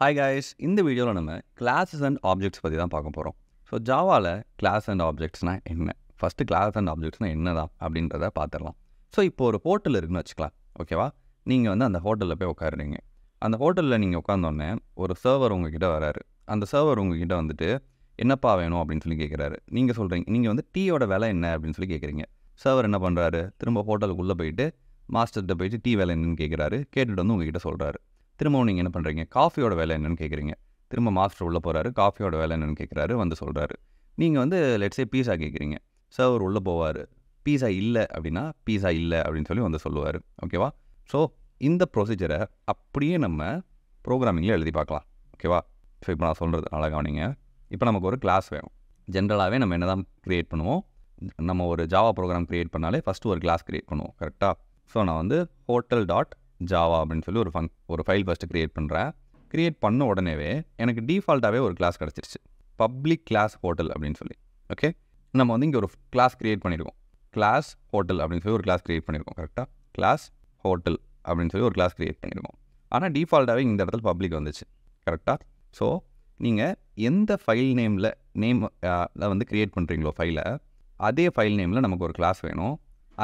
Hi guys, இந்த வீடியோவில் நம்ம கிளாஸஸ் அண்ட் ஆப்ஜெக்ட்ஸ் பற்றி தான் பார்க்க போகிறோம். ஸோ ஜாவாவில் கிளாஸ் அண்ட் ஆப்ஜெக்ட்ஸ்னால் என்ன, ஃபஸ்ட்டு கிளாஸ் அண்ட் ஆப்ஜெக்ட்ஸ்னால் என்ன தான் அப்படின்றத பார்த்துடலாம். ஸோ இப்போ ஒரு ஹோட்டல் இருக்குன்னு வச்சுக்கலாம், ஓகேவா? நீங்கள் வந்து அந்த ஹோட்டலில் போய் உட்காருறீங்க. அந்த ஹோட்டலில் நீங்கள் உட்காந்தோடனே ஒரு சர்வர் உங்ககிட்ட வராரு. அந்த சர்வர் உங்ககிட்ட வந்துட்டு என்னப்பா வேணும் அப்படின்னு சொல்லி கேட்குறாரு. நீங்கள் சொல்கிறீங்க, நீங்கள் வந்து டீயோட விலை என்ன அப்படின்னு சொல்லி கேட்குறீங்க. சர்வர் என்ன பண்ணுறாரு, திரும்ப ஹோட்டலுக்குள்ளே போயிட்டு மாஸ்டர்கிட்ட போயிட்டு டீ விலை என்னன்னு கேட்குறாரு. கேட்டுட்டு வந்து உங்ககிட்ட சொல்கிறாரு. திரும்பவும் நீங்கள் என்ன பண்ணுறீங்க, காஃபியோட விலை என்னென்னு கேட்குறீங்க. திரும்ப மாஸ்டர் உள்ளே போகிறாரு, காஃபியோட விலை என்னென்னு கேட்குறாரு, வந்து சொல்கிறாரு. நீங்கள் வந்து லெட்ஸே பீஸா கேட்குறீங்க. சர்வர் உள்ளே போவார், பீஸா இல்லை அப்படின்னா பீஸா இல்லை அப்படின்னு சொல்லி வந்து சொல்லுவார், ஓகேவா? ஸோ இந்த ப்ரொசீஜரை அப்படியே நம்ம ப்ரோக்ராமிங்கில் எழுதி பார்க்கலாம், ஓகேவா? ஸோ இப்போ நான் சொல்கிறது நல்லா கவனிங்க. இப்போ நமக்கு ஒரு கிளாஸ் வேணும். ஜென்ரலாகவே நம்ம என்ன தான் க்ரியேட் பண்ணுவோம், நம்ம ஒரு ஜாவா ப்ரோக்ராம் க்ரியேட் பண்ணாலே ஃபஸ்ட்டு ஒரு கிளாஸ் க்ரியேட் பண்ணுவோம், கரெக்டாக? ஸோ நான் வந்து hotel.java அப்படின்னு சொல்லி ஒரு ஃபைல் ஃபஸ்ட்டு க்ரியேட் பண்ணுறேன். க்ரியேட் பண்ண உடனேவே எனக்கு டிஃபால்ட்டாகவே ஒரு கிளாஸ் கிடச்சிருச்சு, பப்ளிக் கிளாஸ் ஹோட்டல் அப்படின்னு சொல்லி. ஓகே, நம்ம வந்து இங்கே ஒரு கிளாஸ் க்ரியேட் பண்ணியிருக்கோம், கிளாஸ் ஹோட்டல் அப்படின்னு சொல்லி ஒரு கிளாஸ் க்ரியேட் பண்ணியிருக்கோம், கரெக்டாக? கிளாஸ் ஹோட்டல் அப்படின்னு சொல்லி ஒரு கிளாஸ் க்ரியேட் பண்ணியிருக்கோம். ஆனால் டிஃபால்ட்டாகவே இந்த இடத்துல பப்ளிக் வந்துச்சு, கரெக்டாக? ஸோ நீங்கள் எந்த ஃபைல் நேமில் வந்து க்ரியேட் பண்ணுறீங்களோ ஃபைலை, அதே ஃபைல் நேமில் நமக்கு ஒரு கிளாஸ் வேணும்.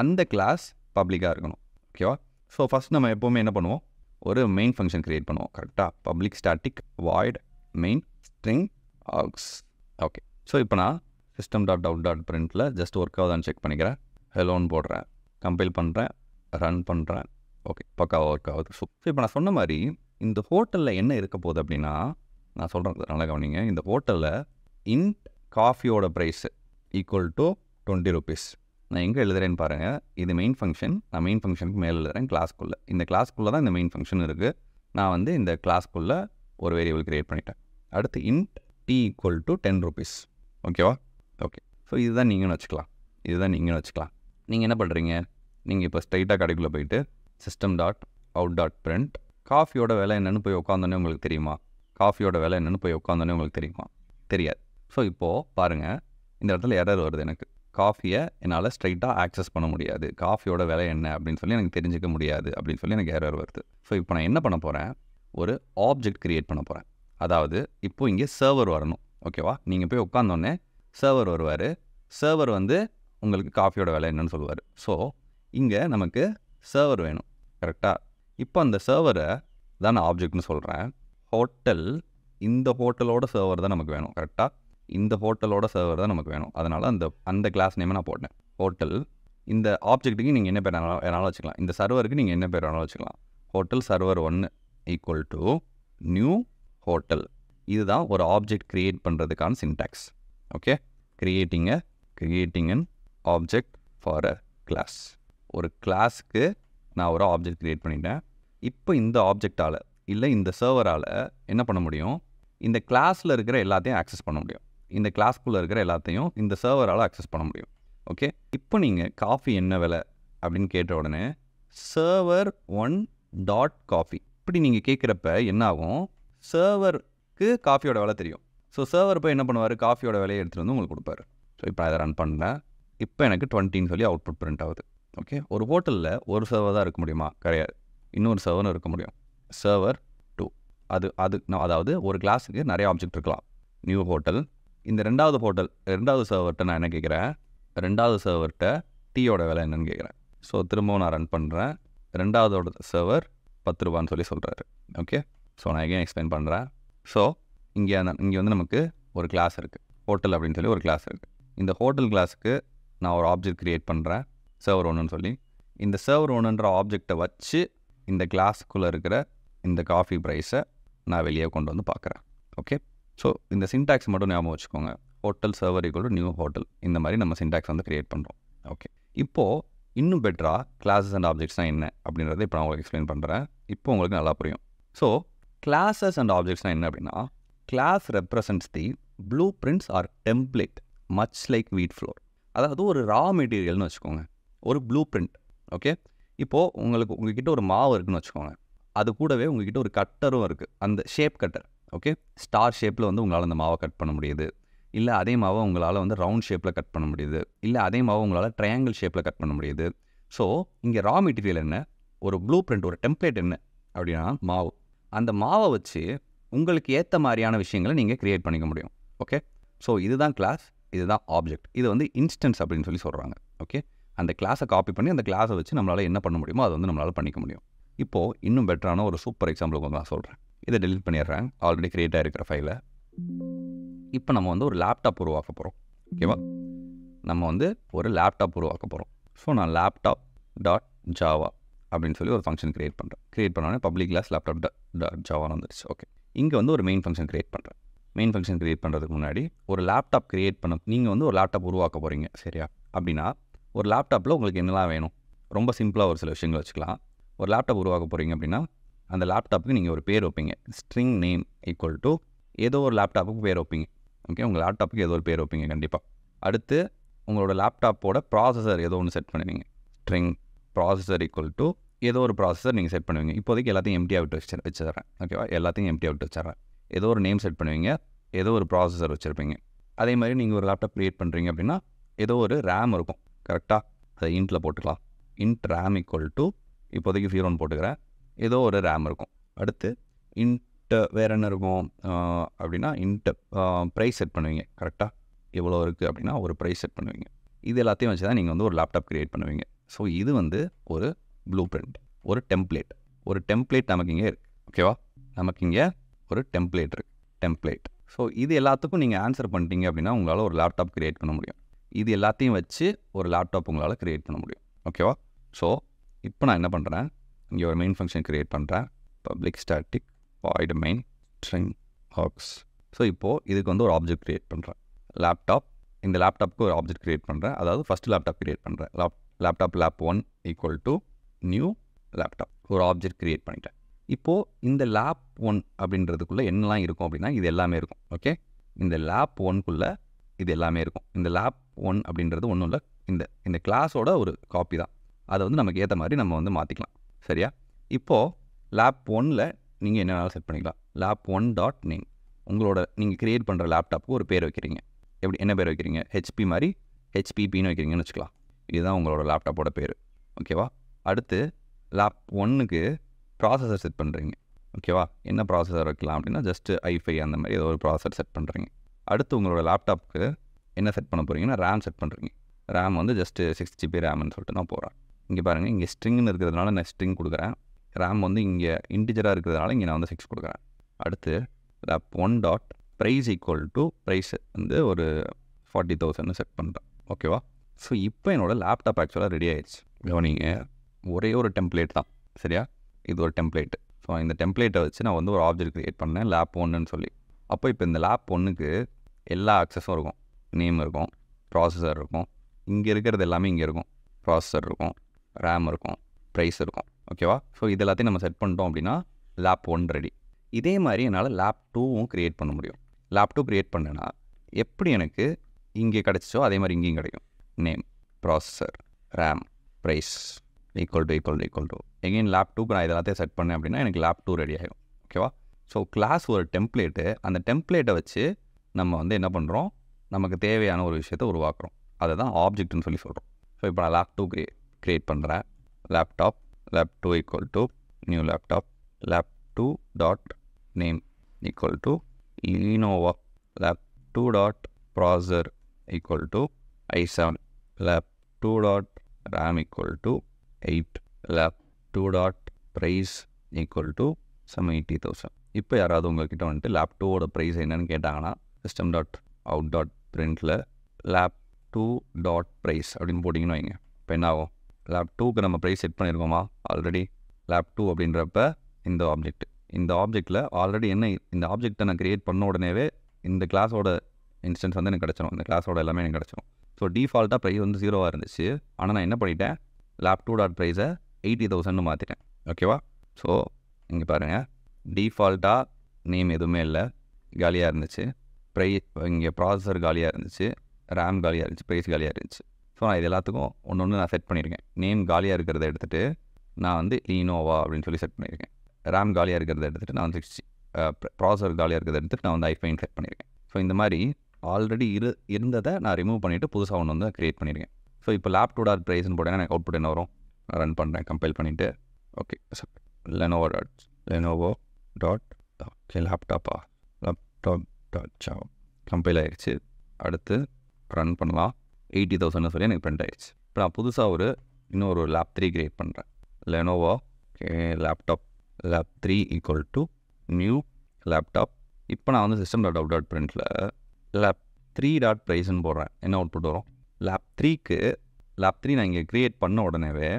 அந்த கிளாஸ் பப்ளிக்காக இருக்கணும், ஓகேவா? ஸோ ஃபஸ்ட் நம்ம எப்போவுமே என்ன பண்ணுவோம், ஒரு மெயின் ஃபங்க்ஷன் க்ரியேட் பண்ணுவோம், கரெக்டாக? Public static void main string arcs. Okay, so இப்போ நான் system.out.printல ஜஸ்ட் ஒர்க் ஆகுதான்னு செக் பண்ணிக்கிறேன். ஹெலோன்னு போடுறேன், கம்பைல் பண்ணுறேன், ரன் பண்ணுறேன். ஓகே, பக்காவாக ஒர்க் ஆகுது. ஸோ இப்போ நான் சொன்ன மாதிரி இந்த ஹோட்டலில் என்ன இருக்க போகுது அப்படின்னா, நான் சொல்கிறது நல்லா கவனிங்க. இந்த ஹோட்டலில் இன்ட் காஃபியோட ப்ரைஸு ஈக்குவல் டு 20 rupees. நான் எங்கே எழுதுறேன்னு பாருங்கள். இது மெயின் ஃபங்க்ஷன். நான் மெயின் ஃபங்க்ஷனுக்கு மேலே எழுதுறேன், கிளாஸ்க்குள்ளே. இந்த கிளாஸ்க்குள்ளே தான் இந்த மெயின் ஃபங்க்ஷன் இருக்குது. நான் வந்து இந்த கிளாஸ்க்குள்ளே ஒரு வேரியபிள் க்ரியேட் பண்ணிட்டேன். அடுத்து int t equal to 10 rupees, ஓகேவா? ஓகே, ஸோ இதுதான் நீங்கள்னு வச்சுக்கலாம். நீங்கள் என்ன பண்ணுறீங்க, நீங்கள் இப்போ ஸ்ட்ரைட்டாக கடைக்குள்ளே போயிட்டு system.out.print காஃபியோட விலை என்னென்னு போய் உட்காந்தோன்னே உங்களுக்கு தெரியுமா? தெரியாது. ஸோ இப்போது பாருங்கள், இந்த இடத்துல எரர் வருது. எனக்கு காஃபியை என்னால் ஸ்ட்ரைட்டாக ஆக்சஸ் பண்ண முடியாது, காஃபியோட விலை என்ன அப்படின்னு சொல்லி எனக்கு தெரிஞ்சிக்க முடியாது அப்படின்னு சொல்லி எனக்கு எரர் வருது. ஸோ இப்போ நான் என்ன பண்ண போகிறேன், ஒரு ஆப்ஜெக்ட் க்ரியேட் பண்ண போகிறேன். அதாவது இப்போ இங்கே சர்வர் வரணும், ஓகேவா? நீங்கள் போய் உட்காந்தோடனே சர்வர் வருவார். சர்வர் வந்து உங்களுக்கு காஃபியோட விலை என்னன்னு சொல்லுவார். ஸோ இங்கே நமக்கு சர்வர் வேணும், கரெக்டாக? இப்போ அந்த சர்வரை தான் நான் ஆப்ஜெக்ட்னு சொல்கிறேன். ஹோட்டல், இந்த ஹோட்டலோட சர்வர் தான் நமக்கு வேணும், கரெக்டாக? இந்த ஹோட்டலோட சர்வர் தான் நமக்கு வேணும். அதனால் அந்த கிளாஸ் நேமை நான் போட்டேன், ஹோட்டல். இந்த ஆப்ஜெக்ட்டுக்கு நீங்கள் என்ன பேர் வேணாலும் வச்சுக்கலாம், இந்த சர்வருக்கு நீங்கள் என்ன பேர் வேணாலும் வச்சுக்கலாம். Hotel server 1 equal to new hotel. இதுதான் ஒரு ஆப்ஜெக்ட் க்ரியேட் பண்ணுறதுக்கான syntax, okay? Creating an object for a class. ஒரு கிளாஸுக்கு நான் ஒரு ஆப்ஜெக்ட் க்ரியேட் பண்ணிட்டேன். இப்போ இந்த ஆப்ஜெக்டால் இல்லை இந்த சர்வரால் என்ன பண்ண முடியும், இந்த கிளாஸில் இருக்கிற எல்லாத்தையும் ஆக்சஸ் பண்ண முடியும். இந்த கிளாஸ்க்குள்ளே இருக்கிற எல்லாத்தையும் இந்த சர்வரால் ஆக்சஸ் பண்ண முடியும், ஓகே? இப்போ நீங்கள் காஃபி என்ன விலை அப்படின்னு கேட்ட உடனே server 1.coffee இப்படி நீங்கள் கேட்குறப்ப என்ன ஆகும், சர்வருக்கு காஃபியோட விலை தெரியும். ஸோ சர்வர் போய் என்ன பண்ணுவார், காஃபியோட விலையை எடுத்துகிட்டு வந்து உங்களுக்கு கொடுப்பாரு. ஸோ இப்போ அதை ரன் பண்ணேன். இப்போ எனக்கு 20ன்னு சொல்லி அவுட்புட் பிரிண்ட் ஆகுது, ஓகே? ஒரு ஹோட்டலில் ஒரு சர்வர் தான் இருக்க முடியுமா? கிடையாது, இன்னொரு சர்வரும் இருக்க முடியும், server 2. அதாவது ஒரு கிளாஸுக்கு நிறைய ஆப்ஜெக்ட் இருக்கலாம். New hotel. இந்த ரெண்டாவது சர்வர்கிட்ட நான் என்ன கேட்குறேன், ரெண்டாவது சர்வர்கிட்ட டீயோட விலை என்னன்னு கேட்குறேன். ஸோ திரும்பவும் நான் ரன் பண்ணுறேன். ரெண்டாவதோட சர்வர் 10 ரூபான்னு சொல்லி சொல்கிறாரு, ஓகே? ஸோ நான் எகைன் எக்ஸ்பிளைன் பண்ணுறேன். ஸோ இங்கே வந்து நமக்கு ஒரு கிளாஸ் இருக்குது, ஹோட்டல் அப்படின்னு சொல்லி ஒரு கிளாஸ் இருக்குது. இந்த ஹோட்டல் கிளாஸுக்கு நான் ஒரு ஆப்ஜெக்ட் க்ரியேட் பண்ணுறேன், server 1ன்னு சொல்லி. இந்த server 1ன்ற ஆப்ஜெக்டை வச்சு இந்த கிளாஸுக்குள்ளே இருக்கிற இந்த காஃபி ப்ரைஸை நான் வெளியே கொண்டு வந்து பார்க்குறேன், ஓகே? ஸோ இந்த சின்டாக்ஸ் மட்டும் ஞாபகம் வச்சுக்கோங்க. Hotel server equal to new hotel, இந்த மாதிரி நம்ம சின்டாக்ஸ் வந்து க்ரியேட் பண்ணுறோம், ஓகே? இப்போது இன்னும் பெட்டராக கிளாஸஸ் அண்ட் ஆப்ஜெக்ட்ஸ்னால் என்ன அப்படின்றத இப்போ நான் உங்களுக்கு எக்ஸ்பிளைன் பண்ணுறேன். இப்போ உங்களுக்கு நல்லா புரியும். ஸோ கிளாஸஸ் அண்ட் ஆப்ஜெக்ட்ஸ்னால் என்ன அப்படின்னா, class represents the blueprints or template much like wheat flour. அதாவது ஒரு ரா மெட்டீரியல்னு வச்சுக்கோங்க, ஒரு ப்ளூ பிரிண்ட், ஓகே? இப்போது உங்ககிட்ட ஒரு மாவு இருக்குதுன்னு வச்சுக்கோங்க, அது கூடவே உங்ககிட்ட ஒரு கட்டரும் இருக்குது, அந்த ஷேப் கட்டர், ஓகே? ஸ்டார் ஷேப்பில் வந்து உங்களால் அந்த மாவை கட் பண்ண முடியுது, இல்லை அதே மாவை உங்களால் வந்து ரவுண்ட் ஷேப்பில் கட் பண்ண முடியுது, இல்லை அதே மாவை உங்களால் ட்ரையாங்கிள் ஷேப்பில் கட் பண்ண முடியுது. ஸோ இங்கே ரா மெட்டீரியல் என்ன, ஒரு ப்ளூ பிரிண்ட், ஒரு டெம்ப்ளேட் என்ன அப்படின்னா மாவு. அந்த மாவை வச்சு உங்களுக்கு ஏற்ற மாதிரியான விஷயங்களை நீங்கள் க்ரியேட் பண்ணிக்க முடியும். ஓகே, ஸோ இதுதான் கிளாஸ், இதுதான் ஆப்ஜெக்ட். இது வந்து இன்ஸ்டன்ஸ் அப்படின்னு சொல்லி சொல்கிறாங்க. ஓகே, அந்த கிளாஸை காப்பி பண்ணி அந்த கிளாஸை வச்சு நம்மளால் என்ன பண்ண முடியுமோ அதை வந்து நம்மளால் பண்ணிக்க முடியும். இப்போது இன்னும் பெட்டரான ஒரு சூப்பர் எக்ஸாம்பிளுக்கு வந்து நான் சொல்கிறேன். இதை டெலிட் பண்ணிடுறேன் ஆல்ரெடி க்ரியேட் ஆகிருக்கிற ஃபைலை. இப்போ நம்ம வந்து ஒரு லேப்டாப் உருவாக்க போகிறோம். ஓகேவா, நம்ம வந்து ஒரு லேப்டாப் உருவாக்க போகிறோம். ஸோ நான் லேப்டாப் டாட் ஜாவா அப்படின்னு சொல்லி ஒரு ஃபங்க்ஷன் க்ரியேட் பண்ணுறேன். க்ரியேட் பண்ணோன்னே பப்ளிக் கிளாஸ் லேப்டாப் டாட் ஜாவான்னு வந்துருச்சு. ஓகே, இங்கே வந்து ஒரு மெயின் ஃபங்க்ஷன் க்ரியேட் பண்ணுறேன். மெயின் ஃபங்க்ஷன் க்ரியேட் பண்ணுறதுக்கு முன்னாடி ஒரு லேப்டாப் க்ரியேட் பண்ண, நீங்கள் வந்து ஒரு லேப்டாப் உருவாக்க போகிறீங்க சரியா? அப்படின்னா ஒரு லேப்டாப்பில் உங்களுக்கு என்னெல்லாம் வேணும்? ரொம்ப சிம்பிளாக ஒரு சில விஷயங்கள் வச்சுக்கலாம். ஒரு லேப்டாப் உருவாக்க போகிறீங்க அப்படின்னா அந்த லேப்டாப்புக்கு நீங்கள் ஒரு பேர் வைப்பீங்க. ஸ்ட்ரிங் நேம் ஈக்குவல் டு ஏதோ ஒரு லேப்டாப்புக்கு பேர் வைப்பீங்க. ஓகே, உங்கள் லேப்டாப்புக்கு ஏதோ ஒரு பேர் வைப்பீங்க கண்டிப்பாக. அடுத்து உங்களோட லேப்டாப்போட ப்ராசஸர் ஏதோ ஒன்று செட் பண்ணுவீங்க. ஸ்ட்ரிங் ப்ராசஸர் ஈக்குவல் டு ஏதோ ஒரு ப்ராசஸர் நீங்கள் செட் பண்ணுவீங்க. இப்போதைக்கு எல்லாத்தையும் எம்டியாக விட்டு வச்சுறேன். ஓகேவா, எல்லாத்தையும் எம்டியாக விட்டு வச்சுறேன். ஏதோ ஒரு நேம் செட் பண்ணுவீங்க, ஏதோ ஒரு ப்ராசஸர் வச்சுருப்பீங்க. அதே மாதிரி நீங்கள் ஒரு லேப்டாப் க்ரியேட் பண்ணுறீங்க அப்படின்னா ஏதோ ஒரு ரேம் இருக்கும். கரெக்டாக அதை இன்ட்டில் போட்டுக்கலாம். இன்ட் ரேம் ஈக்குவல் டு இப்போதைக்கு 0 போட்டுக்கிறேன். ஏதோ ஒரு ரேம் இருக்கும். அடுத்து இன்ட்டு வேறு என்ன இருக்கும் அப்படின்னா இன்ட்டு ப்ரைஸ் செட் பண்ணுவீங்க. கரெக்டாக எவ்வளோ இருக்குது அப்படின்னா ஒரு ப்ரைஸ் செட் பண்ணுவீங்க. இது எல்லாத்தையும் வச்சு தான் நீங்கள் வந்து ஒரு லேப்டாப் க்ரியேட் பண்ணுவீங்க. ஸோ இது வந்து ஒரு ப்ளூ பிரிண்ட், ஒரு டெம்ப்ளேட். ஒரு டெம்ப்ளேட் நமக்கு இங்கே இருக்குது. ஓகேவா, நமக்கு இங்கே ஒரு டெம்ப்ளேட் இருக்குது. டெம்ப்ளேட். ஸோ இது எல்லாத்துக்கும் நீங்கள் ஆன்சர் பண்ணிட்டீங்க அப்படின்னா உங்களால் ஒரு லேப்டாப் க்ரியேட் பண்ண முடியும். இது எல்லாத்தையும் வச்சு ஒரு லேப்டாப் உங்களால் க்ரியேட் பண்ண முடியும். ஓகேவா, ஸோ இப்போ நான் என்ன பண்ணுறேன், இங்கே ஒரு மெயின் ஃபங்க்ஷன் க்ரியேட் பண்ணுறேன். Public static void main string arcs. So இப்போது இதுக்கு வந்து ஒரு ஆப்ஜெக்ட் க்ரியேட் பண்ணுறேன். லேப்டாப், இந்த லேப்டாப்புக்கு ஒரு ஆப்ஜெக்ட் க்ரியேட் பண்ணுறேன். அதாவது ஃபஸ்ட்டு லேப்டாப் க்ரியேட் பண்ணுறேன். லேப்டாப் லேப்1 ஈக்குவல் டு நியூ லேப்டாப் ஒரு ஆப்ஜெக்ட் க்ரியேட் பண்ணிட்டேன். இப்போது இந்த லேப்1 அப்படின்றதுக்குள்ளே என்னெல்லாம் இருக்கும் அப்படின்னா இது எல்லாமே இருக்கும். ஓகே, இந்த லேப்1க்குள்ளே இது எல்லாமே இருக்கும். இந்த லேப்1 அப்படின்றது ஒன்றும் இல்லை, இந்த கிளாஸோட ஒரு காப்பி தான். அதை வந்து நமக்கு ஏற்ற மாதிரி நம்ம வந்து மாற்றிக்கலாம். சரியா? இப்போது லேப்1ல் நீங்கள் என்ன வேணாலும் செட் பண்ணிக்கலாம். லேப்1 டாட் நேம், உங்களோட நீங்கள் க்ரியேட் பண்ணுற லேப்டாப்புக்கு ஒரு பேர் வைக்கிறீங்க. எப்படி என்ன பேர் வைக்கிறீங்க? ஹெச்பி மாதிரி ஹெச்பிபின்னு வைக்கிறீங்கன்னு வச்சுக்கலாம். இதுதான் உங்களோட லேப்டாப்போட பேர். ஓகேவா, அடுத்து லேப்1க்கு ப்ராசஸர் செட் பண்ணுறீங்க. ஓகேவா, என்ன ப்ராசஸர் வைக்கலாம் அப்படின்னா ஜஸ்ட்டு i5 அந்த மாதிரி ஏதோ ஒரு ப்ராசஸர் செட் பண்ணுறீங்க. அடுத்து உங்களோட லேப்டாப்புக்கு என்ன செட் பண்ண போகிறீங்கன்னா ரேம் செட் பண்ணுறீங்க. ரேம் வந்து ஜஸ்ட்டு 6GB ரேம்னு சொல்லிட்டு நான் போகிறேன். இங்கே பாருங்கள், இங்கே ஸ்ட்ரிங்னு இருக்கிறதுனால நான் ஸ்ட்ரிங் கொடுக்குறேன். ரேம் வந்து இங்கே இன்டிஜராக இருக்கிறதுனால இங்கே நான் வந்து 6 கொடுக்குறேன். அடுத்து லேப்1 dot price equal to price வந்து ஒரு 40,000 செட் பண்ணுறேன். ஓகேவா, ஸோ இப்போ என்னோடய லேப்டாப் ஆக்சுவலாக ரெடி ஆயிடுச்சு. கவனிங்க, ஒரே ஒரு டெம்ப்ளேட் தான். சரியா, இது ஒரு டெம்ப்ளேட்டு. ஸோ இந்த டெம்ப்ளேட்டை வச்சு நான் வந்து ஒரு ஆப்ஜெக்ட் க்ரியேட் பண்ணேன் லேப்1ன்னு சொல்லி. அப்போ இப்போ இந்த லேப்1க்கு எல்லா ஆக்சஸும் இருக்கும். நேம் இருக்கும், ப்ராசஸர் இருக்கும், இங்கே இருக்கிறது எல்லாமே இங்கே இருக்கும். ப்ராசஸர் இருக்கும், ரேம் இருக்கும், ப்ரைஸ் இருக்கும். ஓகேவா, ஸோ இது எல்லாத்தையும் நம்ம செட் பண்ணிட்டோம் அப்படின்னா லேப்1 ரெடி. இதே மாதிரி என்னால் லேப்2வும் க்ரியேட் பண்ண முடியும். லேப்2 க்ரியேட் பண்ணேன்னா எப்படி எனக்கு இங்கே கிடச்சிச்சோ அதே மாதிரி இங்கேயும் கிடைக்கும். Name, processor, RAM, price equal to again லேப்2க்கு நான் இதெல்லாத்தையும் செட் பண்ணேன் அப்படின்னா எனக்கு லேப்2 ரெடி ஆகிடும். ஓகேவா, ஸோ கிளாஸ் ஒரு டெம்ப்ளேட்டு. அந்த டெம்ப்ளேட்டை வச்சு நம்ம வந்து என்ன பண்ணுறோம், நமக்கு தேவையான ஒரு விஷயத்தை உருவாக்குறோம். அதை தான் ஆப்ஜெக்ட்னு சொல்லி சொல்கிறோம். ஸோ இப்போ நான் லேப்2 க்ரியேட் பண்ணுறேன். லேப்2 ஈக்குவல் டு நியூ லேப்2 dot name equal to Lenovo, லேப்2 dot processor equal to i7, லேப்2 டாட் ரேம் ஈக்குவல் டு 8, லேப்2 dot price equal to some 80,000. இப்போ யாராவது உங்கள்கிட்ட வந்துட்டு லேப்2ஓட ப்ரைஸ் என்னன்னு கேட்டாங்கன்னா system dot out dot println லேப்2 டாட் ப்ரைஸ் அப்படின்னு போட்டிங்கன்னு வைங்க. இப்போ என்ன ஆகும், லேப்2க்கு நம்ம ப்ரைஸ் செட் பண்ணியிருக்கோமா ஆல்ரெடி. லேப்2 அப்படின்றப்ப இந்த ஆப்ஜெக்டில் ஆல்ரெடி என்ன, இந்த ஆப்ஜெக்டை நான் க்ரியேட் பண்ண உடனேவே இந்த கிளாஸோட இன்ஸ்டன்ஸ் வந்து எனக்கு கிடச்சிரும். இந்த கிளாஸோட எல்லாமே எனக்கு கிடச்சிரும். ஸோ டிஃபால்ட்டாக ப்ரைஸ் வந்து 0 இருந்துச்சு. ஆனால் நான் என்ன பண்ணிட்டேன், லேப்2 டாட் ப்ரைஸை 80,000 மாற்றிட்டேன். ஓகேவா, ஸோ இங்கே பாருங்கள், டிஃபால்ட்டாக நேம் எதுவுமே இல்லை, காலியாக இருந்துச்சு. இங்கே ப்ராசஸர் காலியாக இருந்துச்சு, ரேம் காலியாக இருந்துச்சு, ப்ரைஸ் காலியாக இருந்துச்சு. ஸோ நான் இது எல்லாத்துக்கும் ஒன்று நான் செட் பண்ணியிருக்கேன். நேம் காலியாக இருக்கிறத எடுத்துகிட்டு நான் வந்து லீனோவா அப்படின்னு சொல்லி செட் பண்ணியிருக்கேன். ரேம் காலியாக இருக்கிறத எடுத்துகிட்டு நான் வந்து 60, ப்ராசஸர் காலியாக இருக்கிறத எடுத்துகிட்டு நான் வந்து i5 செட் பண்ணியிருக்கேன். ஸோ இந்த மாதிரி ஆல்ரெடி இருந்ததை நான் ரிமூவ் பண்ணிவிட்டு புதுசாக ஒன்று வந்து க்ரியேட் பண்ணியிருக்கேன். ஸோ இப்போ லேப்2 டாட் ப்ரைஸ்ன்னு போட்டேன்னா எனக்கு அவுட்புட் என்ன வரும், நான் ரன் பண்ணுறேன், கம்பைல் பண்ணிவிட்டு. Okay, Lenovo dot okay laptop dot compile ஆயிடுச்சு. அடுத்து ரன் பண்ணலாம். 80,000 சொல்லி எனக்கு பிரிண்ட் ஆயிடுச்சு. இப்போ நான் புதுசாக இன்னொரு லேப் 3 கிரியேட் பண்ணுறேன். Lenovo lab 3 equal to new laptop. இப்போ நான் வந்து system.out.printlல லேப் 3 டாட் ப்ரைஸ்ன்னு போடுறேன். என்ன அவுட்புட் வரும்? லேப் 3 நான் இங்கே க்ரியேட் பண்ண உடனேவே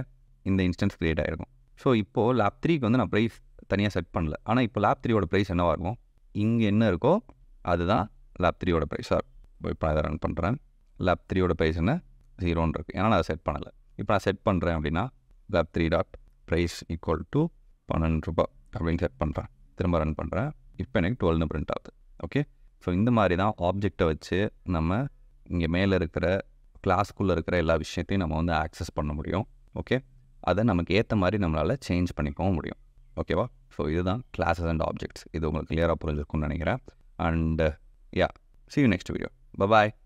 இந்த இன்ஸ்டன்ஸ் க்ரியேட் ஆகிருக்கும். ஸோ இப்போது லேப் 3க்கு வந்து நான் ப்ரைஸ் தனியாக செட் பண்ணல. ஆனால் இப்போ லேப் 3யோட ப்ரைஸ் என்னவாக இருக்கும்? இங்கே என்ன இருக்கோ அதுதான் லேப் 3யோட ப்ரைஸாக இருக்கும். இப்போ நான் இதை ரன் பண்ணுறேன். லேப் 3யோட ப்ரைஸ் என்ன 0ன்னு இருக்குது. ஏன்னா நான் அதை செட் பண்ணலை. இப்போ நான் செட் பண்ணுறேன் அப்படின்னா lap 3 dot price equal to 12 ரூபாய் அப்படின்னு செட் பண்ணுறேன். திரும்ப ரன் பண்ணுறேன். இப்போ எனக்கு 12ன்னு பிரிண்ட் ஆகுது. ஓகே, ஸோ இந்த மாதிரி தான் ஆப்ஜெக்டை வச்சு நம்ம இங்கே மேலே இருக்கிற கிளாஸ்க்குள்ளே இருக்கிற எல்லா விஷயத்தையும் நம்ம வந்து ஆக்சஸ் பண்ண முடியும். ஓகே, அதை நமக்கு ஏற்ற மாதிரி நம்மளால் சேஞ்ச் பண்ணிக்கவும் முடியும். ஓகேவா? ஸோ இதுதான் கிளாஸஸ் அண்ட் ஆப்ஜெக்ட்ஸ். இது உங்களுக்கு கிளியராக புரிஞ்சிருக்கும்னு நினைக்கிறேன். And see you next video. Bye bye.